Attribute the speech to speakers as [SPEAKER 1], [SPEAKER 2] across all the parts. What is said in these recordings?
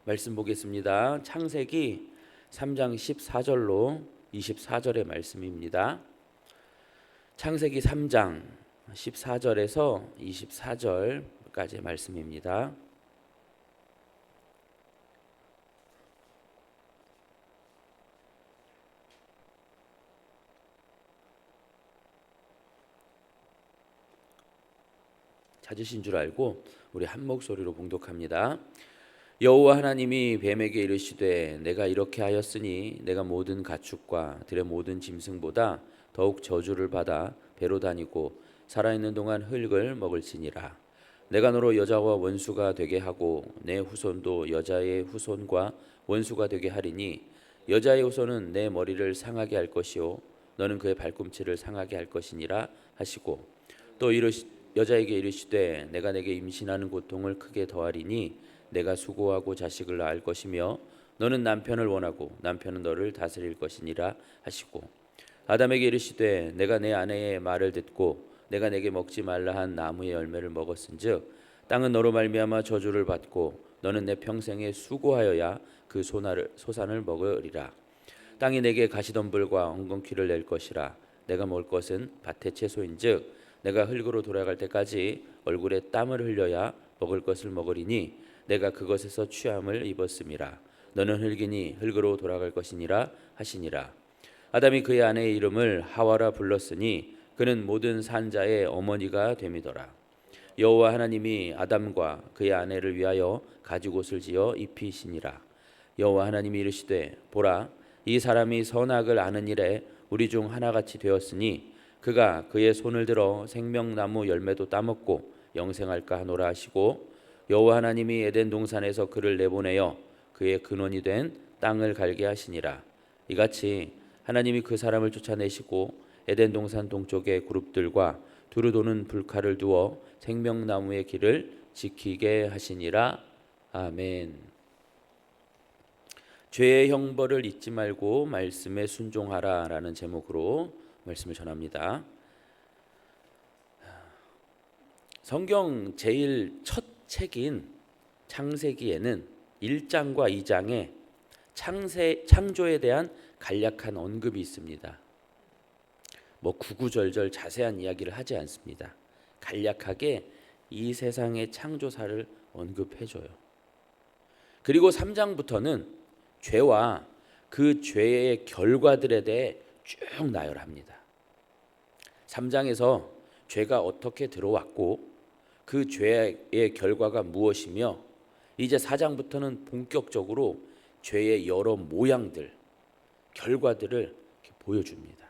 [SPEAKER 1] 말씀 보겠습니다. 창세기 3장 14절로 24절의 말씀입니다. 창세기 3장 14절에서 24절까지의 말씀입니다. 찾으신 줄 알고 우리 한 목소리로 봉독합니다. 여호와 하나님이 뱀에게 이르시되 내가 이렇게 하였으니 내가 모든 가축과 들의 모든 짐승보다 더욱 저주를 받아 배로 다니고 살아있는 동안 흙을 먹을지니라. 내가 너로 여자와 원수가 되게 하고 내 후손도 여자의 후손과 원수가 되게 하리니 여자의 후손은 내 머리를 상하게 할 것이요 너는 그의 발꿈치를 상하게 할 것이니라 하시고 또 여자에게 이르시되 내가 내게 임신하는 고통을 크게 더하리니 내가 수고하고 자식을 낳을 것이며 너는 남편을 원하고 남편은 너를 다스릴 것이니라 하시고 아담에게 이르시되 내가 내 아내의 말을 듣고 내가 내게 먹지 말라 한 나무의 열매를 먹었은즉 땅은 너로 말미암아 저주를 받고 너는 내 평생에 수고하여야 그 소산을 먹으리라. 땅이 내게 가시덤불과 엉겅퀴를 낼 것이라. 내가 먹을 것은 밭의 채소인즉 내가 흙으로 돌아갈 때까지 얼굴에 땀을 흘려야 먹을 것을 먹으리니 내가 그것에서 취함을 입었음이라. 너는 흙이니 흙으로 돌아갈 것이니라 하시니라. 아담이 그의 아내의 이름을 하와라 불렀으니 그는 모든 산자의 어머니가 됨이더라. 여호와 하나님이 아담과 그의 아내를 위하여 가죽옷을 지어 입히시니라. 여호와 하나님이 이르시되 보라 이 사람이 선악을 아는 일에 우리 중 하나같이 되었으니 그가 그의 손을 들어 생명나무 열매도 따먹고 영생할까 하노라 하시고 여호와 하나님이 에덴 동산에서 그를 내보내어 그의 근원이 된 땅을 갈게 하시니라. 이같이 하나님이 그 사람을 쫓아내시고 에덴 동산 동쪽의 그룹들과 두루 도는 불칼을 두어 생명나무의 길을 지키게 하시니라. 아멘. 죄의 형벌을 잊지 말고 말씀에 순종하라 라는 제목으로 말씀을 전합니다. 성경 제일 첫 책인 창세기에는 1장과 2장에 창조에 대한 간략한 언급이 있습니다. 구구절절 자세한 이야기를 하지 않습니다. 간략하게 이 세상의 창조사를 언급해줘요. 그리고 3장부터는 죄와 그 죄의 결과들에 대해 쭉 나열합니다. 3장에서 죄가 어떻게 들어왔고 그 죄의 결과가 무엇이며 이제 4장부터는 본격적으로 죄의 여러 모양들, 결과들을 보여줍니다.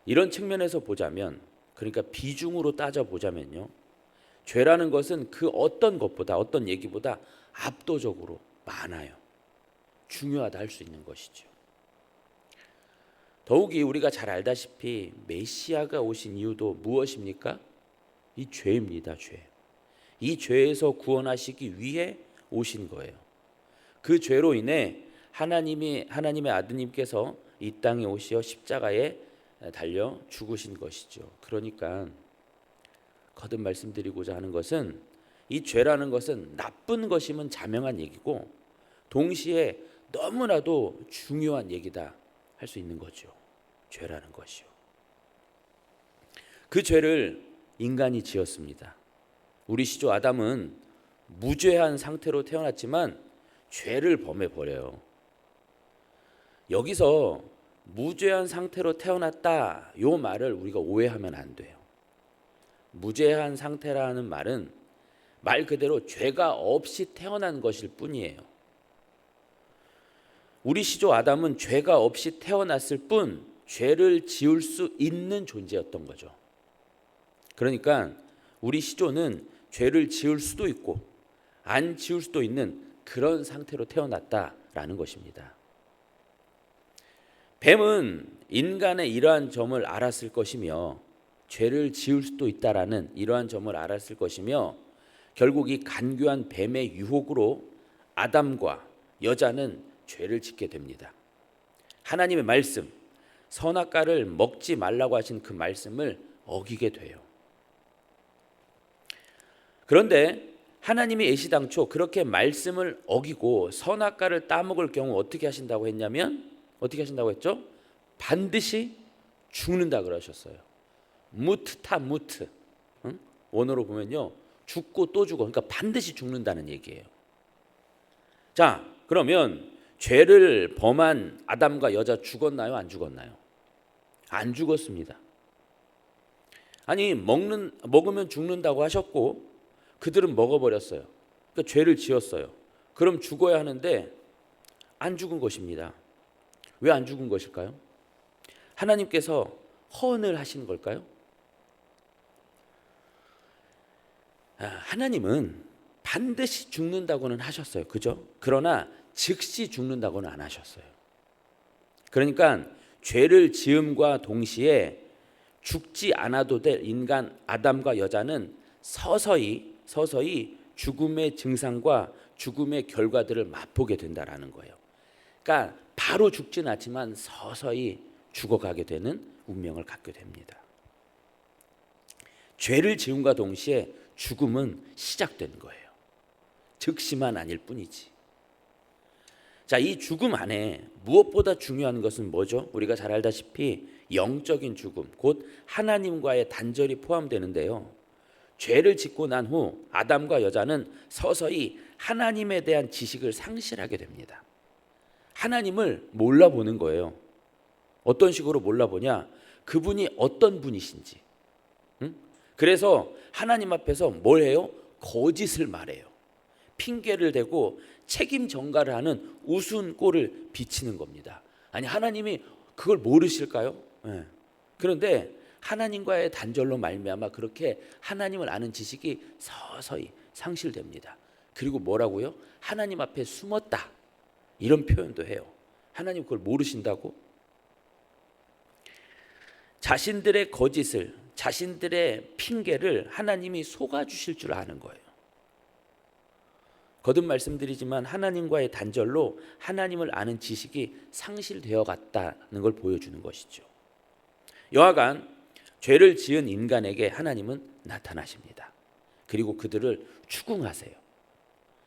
[SPEAKER 1] 이런 측면에서 보자면, 그러니까 비중으로 따져보자면요, 죄라는 것은 그 어떤 것보다, 어떤 얘기보다 압도적으로 많아요. 중요하다 할 수 있는 것이죠. 더욱이 우리가 잘 알다시피 메시아가 오신 이유도 무엇입니까? 이 죄입니다. 죄. 이 죄에서 구원하시기 위해 오신 거예요. 그 죄로 인해 하나님의 아드님께서 이 땅에 오시어 십자가에 달려 죽으신 것이죠. 그러니까 거듭 말씀드리고자 하는 것은 이 죄라는 것은 나쁜 것이면 자명한 얘기고 동시에 너무나도 중요한 얘기다 할 수 있는 거죠. 죄라는 것이요. 그 죄를 인간이 지었습니다. 우리 시조 아담은 무죄한 상태로 태어났지만 죄를 범해버려요. 여기서 무죄한 상태로 태어났다 이 말을 우리가 오해하면 안 돼요. 무죄한 상태라는 말은 말 그대로 죄가 없이 태어난 것일 뿐이에요. 우리 시조 아담은 죄가 없이 태어났을 뿐 죄를 지을 수 있는 존재였던 거죠. 그러니까 우리 시조는 죄를 지을 수도 있고 안 지을 수도 있는 그런 상태로 태어났다라는 것입니다. 뱀은 인간의 이러한 점을 알았을 것이며 죄를 지을 수도 있다라는 이러한 점을 알았을 것이며 결국 이 간교한 뱀의 유혹으로 아담과 여자는 죄를 짓게 됩니다. 하나님의 말씀, 선악과를 먹지 말라고 하신 그 말씀을 어기게 돼요. 그런데 하나님이 애시당초 그렇게 말씀을 어기고 선악과를 따먹을 경우 어떻게 하신다고 했냐면, 어떻게 하신다고 했죠? 반드시 죽는다 그러셨어요. 무트타 무트. 응? 원어로 보면요, 죽고 또 죽어. 그러니까 반드시 죽는다는 얘기예요. 자, 그러면 죄를 범한 아담과 여자 죽었나요? 안 죽었나요? 안 죽었습니다. 아니, 먹으면 죽는다고 하셨고 그들은 먹어버렸어요. 그러니까 죄를 지었어요. 그럼 죽어야 하는데 안 죽은 것입니다. 왜 안 죽은 것일까요? 하나님께서 허언을 하시는 걸까요? 하나님은 반드시 죽는다고는 하셨어요. 그죠? 그러나 즉시 죽는다고는 안 하셨어요. 그러니까 죄를 지음과 동시에 죽지 않아도 될 인간 아담과 여자는 서서히 죽음의 증상과 죽음의 결과들을 맛보게 된다라는 거예요. 그러니까 바로 죽지는 않지만 서서히 죽어가게 되는 운명을 갖게 됩니다. 죄를 지음과 동시에 죽음은 시작되는 거예요. 즉시만 아닐 뿐이지. 자, 이 죽음 안에 무엇보다 중요한 것은 뭐죠? 우리가 잘 알다시피 영적인 죽음, 곧 하나님과의 단절이 포함되는데요. 죄를 짓고 난 후 아담과 여자는 서서히 하나님에 대한 지식을 상실하게 됩니다. 하나님을 몰라보는 거예요. 어떤 식으로 몰라보냐? 그분이 어떤 분이신지. 그래서 하나님 앞에서 뭘 해요? 거짓을 말해요. 핑계를 대고 책임 전가를 하는 우스운 꼴을 비치는 겁니다. 아니, 하나님이 그걸 모르실까요? 네. 그런데 하나님과의 단절로 말미암아 그렇게 하나님을 아는 지식이 서서히 상실됩니다. 그리고 뭐라고요? 하나님 앞에 숨었다, 이런 표현도 해요. 하나님 그걸 모르신다고? 자신들의 거짓을, 자신들의 핑계를 하나님이 속아주실 줄 아는 거예요. 거듭 말씀드리지만 하나님과의 단절로 하나님을 아는 지식이 상실되어 갔다는 걸 보여주는 것이죠. 여하간 죄를 지은 인간에게 하나님은 나타나십니다. 그리고 그들을 추궁하세요.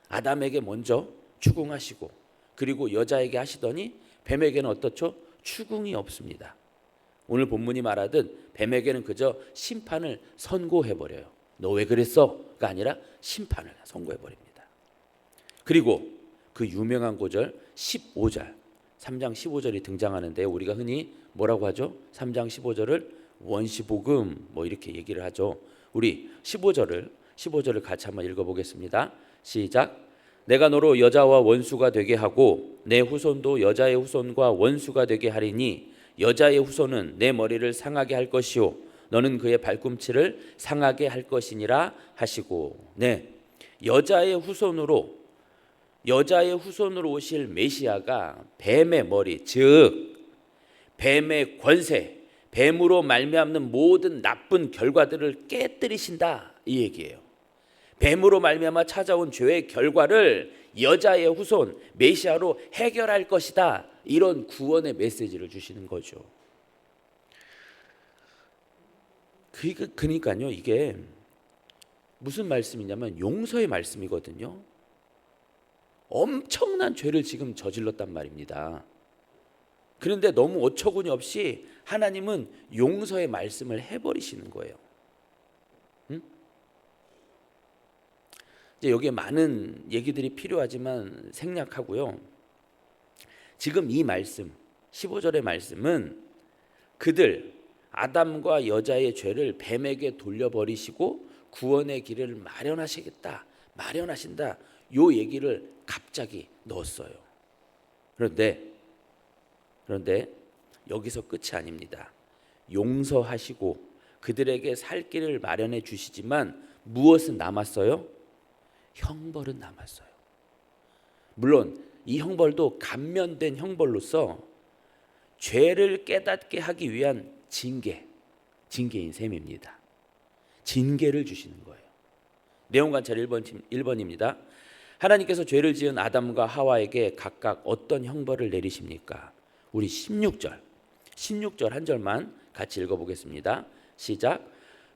[SPEAKER 1] 아담에게 먼저 추궁하시고 그리고 여자에게 하시더니 뱀에게는 어떻죠? 추궁이 없습니다. 오늘 본문이 말하듯 뱀에게는 그저 심판을 선고해버려요. 너 왜 그랬어?가 아니라 심판을 선고해버립니다. 그리고 그 유명한 구절 15절, 3장 15절이 등장하는데 우리가 흔히 뭐라고 하죠? 3장 15절을 원시복음 뭐 이렇게 얘기를 하죠. 우리 15절을 같이 한번 읽어보겠습니다. 시작. 내가 너로 여자와 원수가 되게 하고 내 후손도 여자의 후손과 원수가 되게 하리니 여자의 후손은 내 머리를 상하게 할 것이요 너는 그의 발꿈치를 상하게 할 것이니라 하시고, 네, 여자의 후손으로 오실 메시아가 뱀의 머리, 즉 뱀의 권세, 뱀으로 말미암는 모든 나쁜 결과들을 깨뜨리신다, 이 얘기예요. 뱀으로 말미암아 찾아온 죄의 결과를 여자의 후손 메시아로 해결할 것이다, 이런 구원의 메시지를 주시는 거죠. 그러니까요, 이게 무슨 말씀이냐면 용서의 말씀이거든요. 엄청난 죄를 지금 저질렀단 말입니다. 그런데 너무 어처구니 없이 하나님은 용서의 말씀을 해버리시는 거예요. 이제 여기에 많은 얘기들이 필요하지만 생략하고요. 지금 이 말씀, 15절의 말씀은 그들 아담과 여자의 죄를 뱀에게 돌려버리시고 구원의 길을 마련하신다, 요 얘기를 갑자기 넣었어요. 그런데 여기서 끝이 아닙니다. 용서하시고 그들에게 살 길을 마련해 주시지만 무엇은 남았어요? 형벌은 남았어요. 물론 이 형벌도 감면된 형벌로서 죄를 깨닫게 하기 위한 징계인 셈입니다. 징계를 주시는 거예요. 내용 관찰 1번입니다. 하나님께서 죄를 지은 아담과 하와에게 각각 어떤 형벌을 내리십니까? 우리 16절 한 절만 같이 읽어보겠습니다. 시작.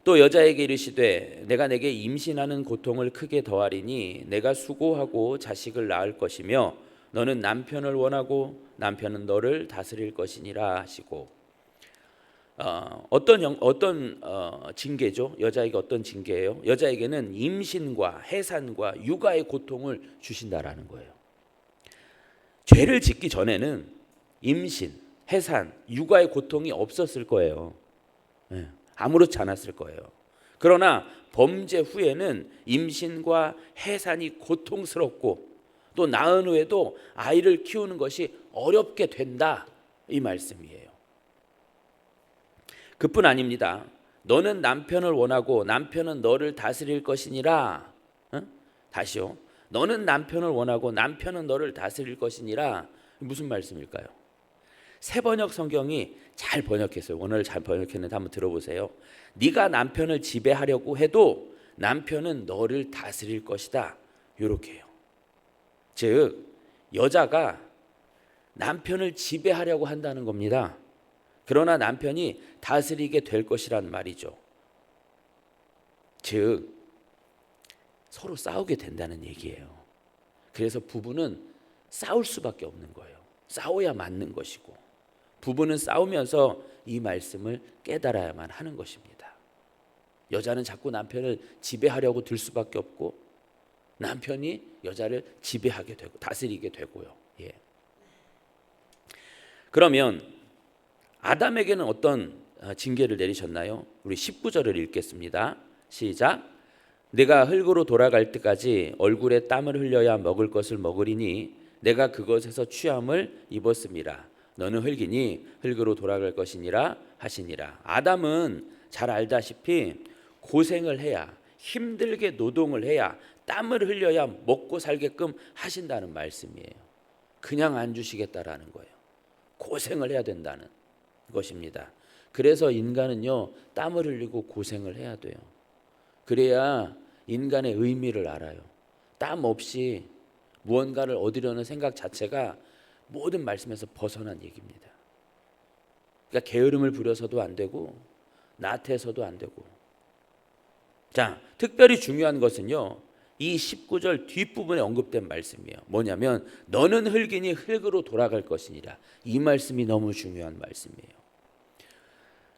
[SPEAKER 1] 또 여자에게 이르시되 내가 내게 임신하는 고통을 크게 더하리니 내가 수고하고 자식을 낳을 것이며 너는 남편을 원하고 남편은 너를 다스릴 것이니라 하시고, 어떤 징계죠? 여자에게 어떤 징계예요? 여자에게는 임신과 해산과 육아의 고통을 주신다라는 거예요. 죄를 짓기 전에는 임신, 해산, 육아의 고통이 없었을 거예요. 아무렇지 않았을 거예요. 그러나 범죄 후에는 임신과 해산이 고통스럽고 또 낳은 후에도 아이를 키우는 것이 어렵게 된다, 이 말씀이에요. 그뿐 아닙니다. 너는 남편을 원하고 남편은 너를 다스릴 것이니라. 다시요. 너는 남편을 원하고 남편은 너를 다스릴 것이니라. 무슨 말씀일까요? 새 번역 성경이 잘 번역했어요. 원어를 잘 번역했는데 한번 들어보세요. 네가 남편을 지배하려고 해도 남편은 너를 다스릴 것이다, 이렇게 해요. 즉 여자가 남편을 지배하려고 한다는 겁니다. 그러나 남편이 다스리게 될 것이란 말이죠. 즉 서로 싸우게 된다는 얘기예요. 그래서 부부는 싸울 수밖에 없는 거예요. 싸워야 맞는 것이고, 부부는 싸우면서 이 말씀을 깨달아야만 하는 것입니다. 여자는 자꾸 남편을 지배하려고 들 수밖에 없고, 남편이 여자를 지배하게 되고 다스리게 되고요. 그러면 아담에게는 어떤 징계를 내리셨나요? 우리 19절을 읽겠습니다. 시작. 내가 흙으로 돌아갈 때까지 얼굴에 땀을 흘려야 먹을 것을 먹으리니 내가 그것에서 취함을 입었습니다. 너는 흙이니 흙으로 돌아갈 것이니라 하시니라. 아담은 잘 알다시피 고생을 해야, 힘들게 노동을 해야, 땀을 흘려야 먹고 살게끔 하신다는 말씀이에요. 그냥 안 주시겠다라는 거예요. 고생을 해야 된다는 것입니다. 그래서 인간은요, 땀을 흘리고 고생을 해야 돼요. 그래야 인간의 의미를 알아요. 땀 없이 무언가를 얻으려는 생각 자체가 모든 말씀에서 벗어난 얘기입니다. 그러니까 게으름을 부려서도 안 되고 나태해서도 안 되고. 자, 특별히 중요한 것은요, 이 19절 뒷부분에 언급된 말씀이에요. 뭐냐면 너는 흙이니 흙으로 돌아갈 것이니라. 이 말씀이 너무 중요한 말씀이에요.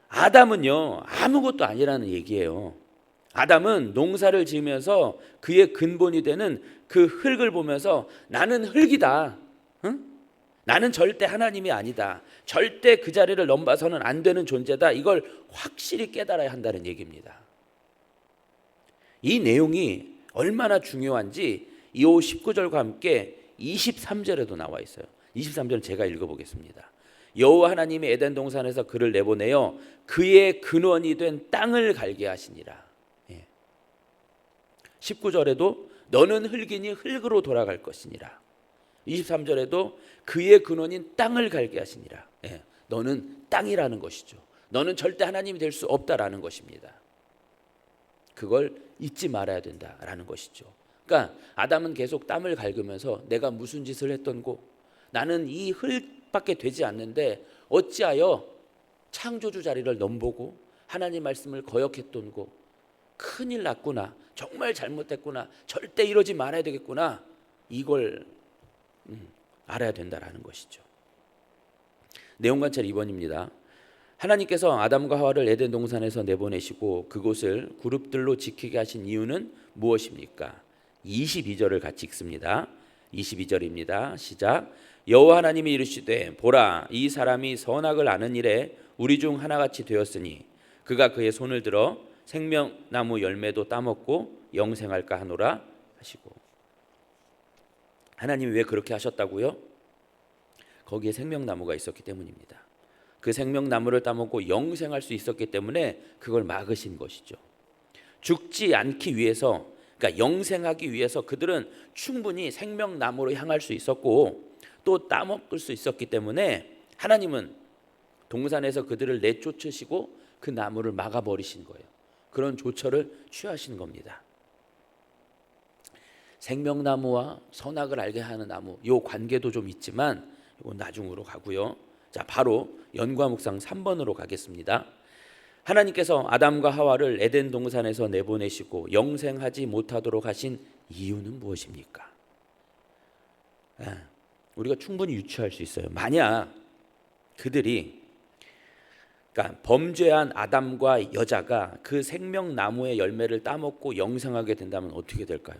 [SPEAKER 1] 아담은요, 아무것도 아니라는 얘기예요. 아담은 농사를 지으면서 그의 근본이 되는 그 흙을 보면서 나는 흙이다, 나는 절대 하나님이 아니다, 절대 그 자리를 넘봐서는 안 되는 존재다, 이걸 확실히 깨달아야 한다는 얘기입니다. 이 내용이 얼마나 중요한지 이 19절과 함께 23절에도 나와 있어요. 23절은 제가 읽어보겠습니다. 여호와 하나님이 에덴 동산에서 그를 내보내어 그의 근원이 된 땅을 갈게 하시니라. 19절에도 너는 흙이니 흙으로 돌아갈 것이니라. 23절에도 그의 근원인 땅을 갈게 하시니라. 너는 땅이라는 것이죠. 너는 절대 하나님이 될 수 없다라는 것입니다. 그걸 잊지 말아야 된다라는 것이죠. 그러니까 아담은 계속 땀을 갈으면서 내가 무슨 짓을 했던고, 나는 이 흙밖에 되지 않는데 어찌하여 창조주 자리를 넘보고 하나님 말씀을 거역했던고, 큰일 났구나, 정말 잘못했구나, 절대 이러지 말아야 되겠구나, 이걸 알아야 된다라는 것이죠. 내용 관찰 2번입니다. 하나님께서 아담과 하와를 에덴 동산에서 내보내시고 그곳을 그룹들로 지키게 하신 이유는 무엇입니까? 22절을 같이 읽습니다. 22절입니다. 시작. 여호와 하나님이 이르시되 보라, 이 사람이 선악을 아는 일에 우리 중 하나같이 되었으니 그가 그의 손을 들어 생명나무 열매도 따먹고 영생할까 하노라 하시고. 하나님이 왜 그렇게 하셨다고요? 거기에 생명나무가 있었기 때문입니다. 그 생명나무를 따먹고 영생할 수 있었기 때문에 그걸 막으신 것이죠. 죽지 않기 위해서, 그러니까 영생하기 위해서 그들은 충분히 생명나무로 향할 수 있었고 또 따먹을 수 있었기 때문에 하나님은 동산에서 그들을 내쫓으시고 그 나무를 막아버리신 거예요. 그런 조처를 취하신 겁니다. 생명나무와 선악을 알게 하는 나무, 이 관계도 좀 있지만 이건 나중으로 가고요. 자, 바로 연구와 묵상 3번으로 가겠습니다. 하나님께서 아담과 하와를 에덴 동산에서 내보내시고 영생하지 못하도록 하신 이유는 무엇입니까? 우리가 충분히 유추할 수 있어요. 만약 그들이, 그러니까 범죄한 아담과 여자가 그 생명나무의 열매를 따먹고 영생하게 된다면 어떻게 될까요?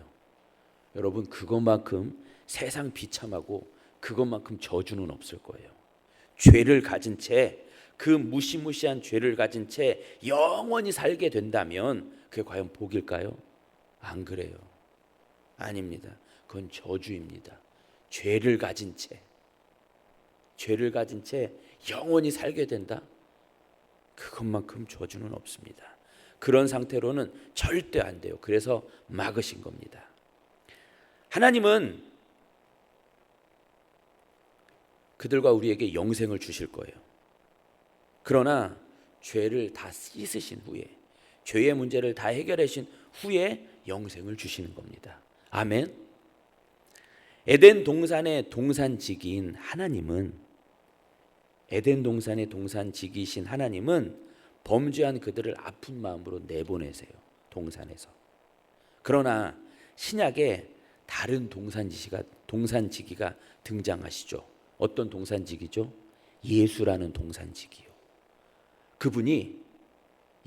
[SPEAKER 1] 여러분, 그것만큼 세상 비참하고 그것만큼 저주는 없을 거예요. 죄를 가진 채, 그 무시무시한 죄를 가진 채 영원히 살게 된다면 그게 과연 복일까요? 안 그래요. 아닙니다. 그건 저주입니다. 죄를 가진 채 영원히 살게 된다? 그것만큼 저주는 없습니다. 그런 상태로는 절대 안 돼요. 그래서 막으신 겁니다. 하나님은 그들과 우리에게 영생을 주실 거예요. 그러나 죄를 다 씻으신 후에, 죄의 문제를 다 해결하신 후에 영생을 주시는 겁니다. 아멘. 에덴 동산의 동산지기인 하나님은, 에덴 동산의 동산지기이신 하나님은 범죄한 그들을 아픈 마음으로 내보내세요. 동산에서. 그러나 신약에 다른 동산지기가 등장하시죠. 어떤 동산지기죠? 예수라는 동산지기요. 그분이,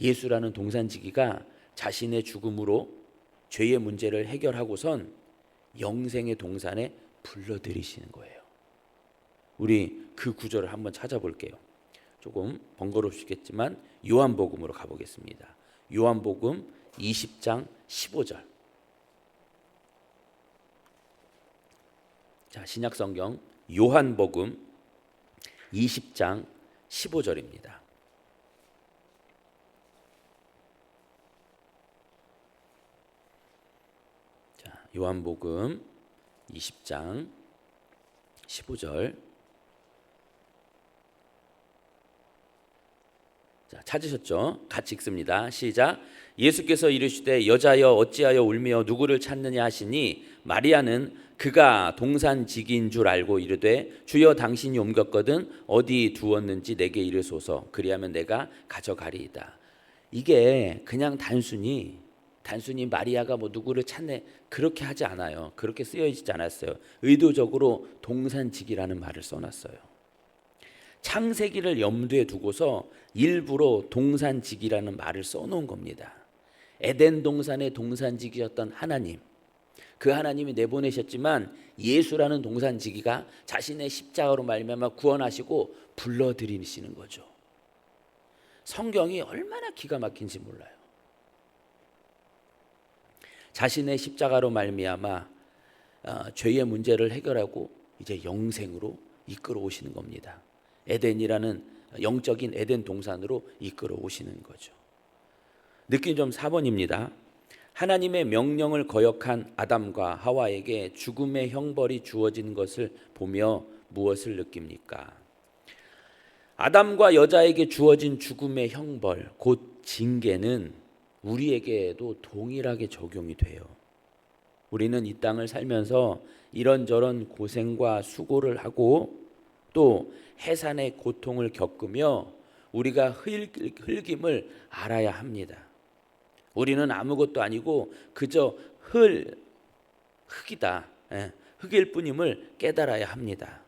[SPEAKER 1] 예수라는 동산지기가 자신의 죽음으로 죄의 문제를 해결하고선 영생의 동산에 불러들이시는 거예요. 우리 그 구절을 한번 찾아볼게요. 조금 번거롭시겠지만 요한복음으로 가보겠습니다. 요한복음 20장 15절. 자, 신약성경 요한복음 20장 15절입니다. 자, 요한복음 20장 15절. 자, 찾으셨죠? 같이 읽습니다. 시작. 예수께서 이르시되 여자여 어찌하여 울며 누구를 찾느냐 하시니 마리아는 그가 동산지기인 줄 알고 이르되 주여 당신이 옮겼거든 어디 두었는지 내게 이르소서 그리하면 내가 가져가리이다. 이게 그냥 단순히 마리아가 뭐 누구를 찾네 그렇게 하지 않아요. 그렇게 쓰여지지 않았어요. 의도적으로 동산지기라는 말을 써놨어요. 창세기를 염두에 두고서 일부러 동산지기라는 말을 써놓은 겁니다. 에덴 동산의 동산지기였던 하나님, 그 하나님이 내보내셨지만 예수라는 동산지기가 자신의 십자가로 말미암아 구원하시고 불러들이시는 거죠. 성경이 얼마나 기가 막힌지 몰라요. 자신의 십자가로 말미암아 죄의 문제를 해결하고 이제 영생으로 이끌어 오시는 겁니다. 에덴이라는 영적인 에덴 동산으로 이끌어 오시는 거죠. 느낌 좀 4번입니다. 하나님의 명령을 거역한 아담과 하와에게 죽음의 형벌이 주어진 것을 보며 무엇을 느낍니까? 아담과 여자에게 주어진 죽음의 형벌, 곧 징계는 우리에게도 동일하게 적용이 돼요. 우리는 이 땅을 살면서 이런저런 고생과 수고를 하고 또 해산의 고통을 겪으며 우리가 흙임을 알아야 합니다. 우리는 아무것도 아니고 그저 흙이다, 흙일 뿐임을 깨달아야 합니다.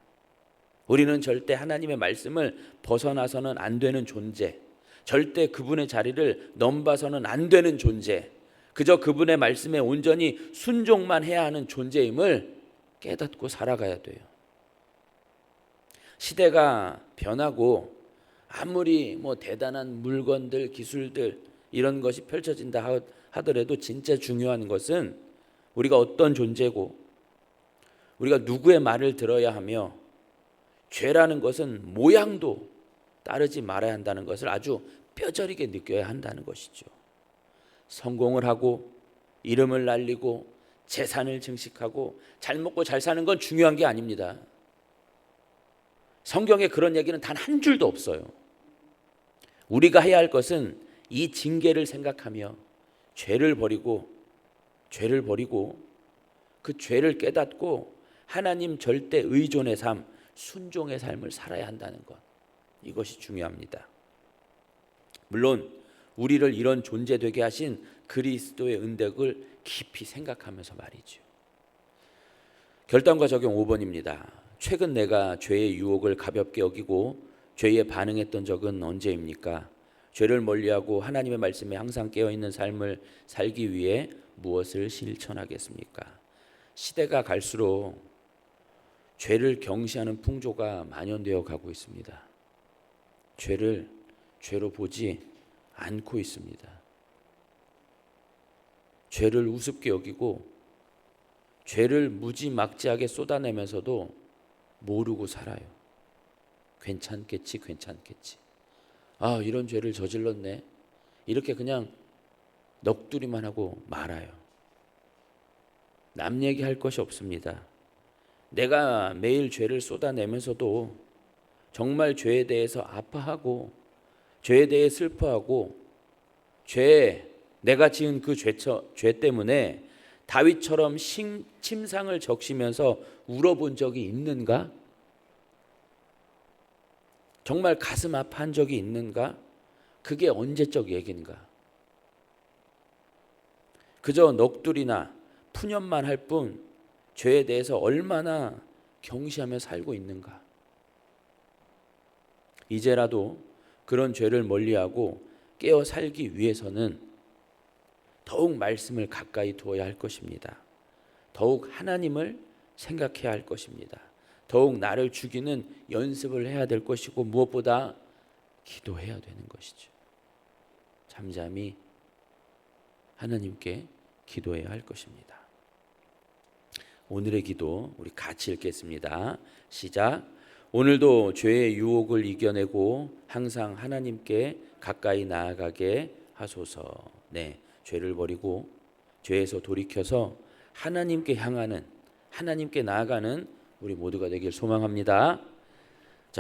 [SPEAKER 1] 우리는 절대 하나님의 말씀을 벗어나서는 안 되는 존재, 절대 그분의 자리를 넘봐서는 안 되는 존재, 그저 그분의 말씀에 온전히 순종만 해야 하는 존재임을 깨닫고 살아가야 돼요. 시대가 변하고 아무리 뭐 대단한 물건들, 기술들 이런 것이 펼쳐진다 하더라도 진짜 중요한 것은 우리가 어떤 존재고 우리가 누구의 말을 들어야 하며 죄라는 것은 모양도 따르지 말아야 한다는 것을 아주 뼈저리게 느껴야 한다는 것이죠. 성공을 하고 이름을 날리고 재산을 증식하고 잘 먹고 잘 사는 건 중요한 게 아닙니다. 성경에 그런 얘기는 단 한 줄도 없어요. 우리가 해야 할 것은 이 징계를 생각하며 죄를 버리고 그 죄를 깨닫고 하나님 절대 의존의 삶, 순종의 삶을 살아야 한다는 것, 이것이 중요합니다. 물론 우리를 이런 존재 되게 하신 그리스도의 은덕을 깊이 생각하면서 말이죠. 결단과 적용 5번입니다. 최근 내가 죄의 유혹을 가볍게 여기고 죄에 반응했던 적은 언제입니까? 죄를 멀리하고 하나님의 말씀에 항상 깨어있는 삶을 살기 위해 무엇을 실천하겠습니까? 시대가 갈수록 죄를 경시하는 풍조가 만연되어 가고 있습니다. 죄를 죄로 보지 않고 있습니다. 죄를 우습게 여기고 죄를 무지막지하게 쏟아내면서도 모르고 살아요. 괜찮겠지. 이런 죄를 저질렀네. 이렇게 그냥 넋두리만 하고 말아요. 남 얘기할 것이 없습니다. 내가 매일 죄를 쏟아내면서도 정말 죄에 대해서 아파하고 죄에 대해 슬퍼하고 내가 지은 그 죄 때문에 다윗처럼 침상을 적시면서 울어본 적이 있는가? 정말 가슴 아파한 적이 있는가? 그게 언제적 얘기인가? 그저 넋두리나 푸념만 할 뿐 죄에 대해서 얼마나 경시하며 살고 있는가? 이제라도 그런 죄를 멀리하고 깨어 살기 위해서는 더욱 말씀을 가까이 두어야 할 것입니다. 더욱 하나님을 생각해야 할 것입니다. 더욱 나를 죽이는 연습을 해야 될 것이고 무엇보다 기도해야 되는 것이죠. 잠잠히 하나님께 기도해야 할 것입니다. 오늘의 기도 우리 같이 읽겠습니다. 시작. 오늘도 죄의 유혹을 이겨내고 항상 하나님께 가까이 나아가게 하소서. 네, 죄를 버리고 죄에서 돌이켜서 하나님께 향하는, 하나님께 나아가는 우리 모두가 되길 소망합니다.